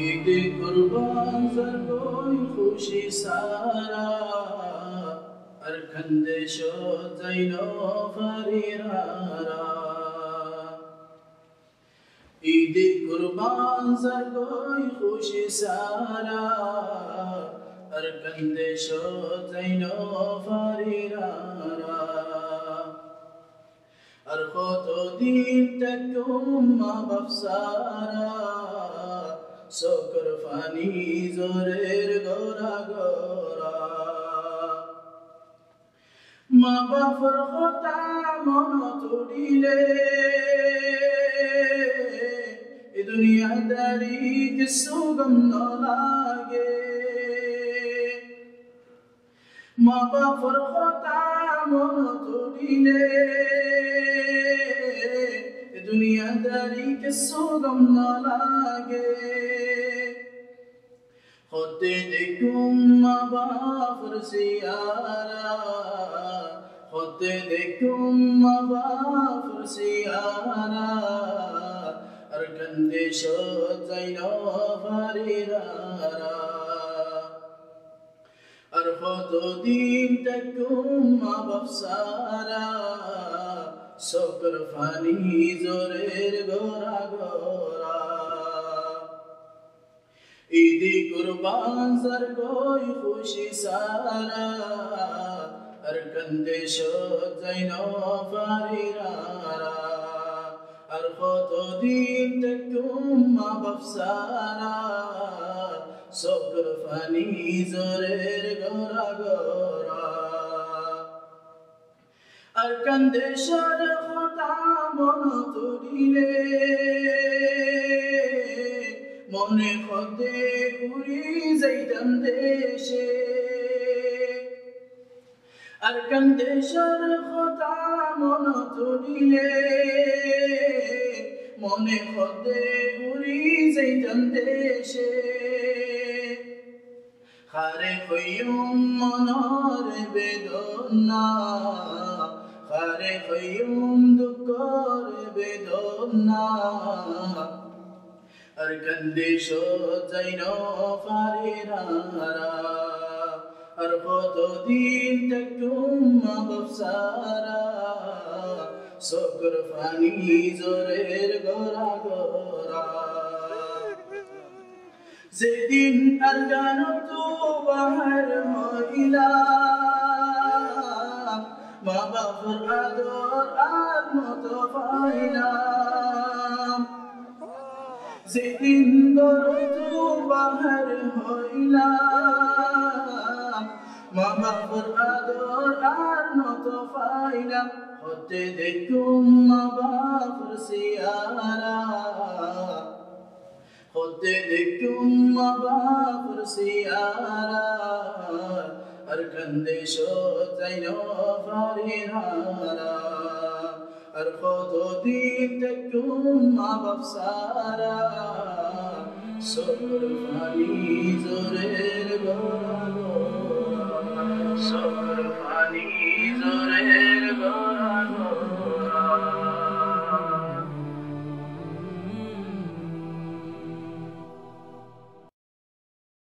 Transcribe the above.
ईद कुर्बान सर कोई खुशी सारा अरखंदे शो जैनो फरीरारा ईद कुर्बान सर कोई खुशी सारा अरखंदे शो जैनो फरीरारा अरखोतो दिन तकुम बफसारा Sokor fani zorer gora gora Ma bafar khota mono tudile E duniya dari kisugam no lage Ma bafar khota mono tudile E duniya dari kisugam no lage Khote dekum maba fursiyara Khote dekum maba fursiyara Arkande sho zaino farirara Arkhoto din takum maba fsara Sokar fani zorer gora gora Eid कुर्बान sir कोई खुशी सारा अरकंदे show जैनो फरीरारा अरखोतो दिन तकुम बफसारा सोकर funny जोरेर Gora Gora अरकंदे शोर खोता mono तुडिले মনে খতে উড়ি যাইতাম দেশে আর কান্দেশর কথা মন তুলিলে মনে খতে উড়ি যাইতাম দেশে খারে হইম মনর বেদনা খারে হইম দুঃখর বেদনা Arkande sho zaino farirara Arkhoto din takum bafsara Sokor fani zorer gora gora Zedin arganotu bahar hoila Ma bafar ador admoto faila যেদিন গরতু বাহার হইলাম মা বাবার আদর আর নত পাইলাম হতে দেখুম মা বাবার সিয়ারা হতে দেখুম মা বাবার সিয়ারা আর কান্দে show জাইনো ফারিহারা Arkhoto din takum bafsara Sokor fani zorer gora gora Sokor fani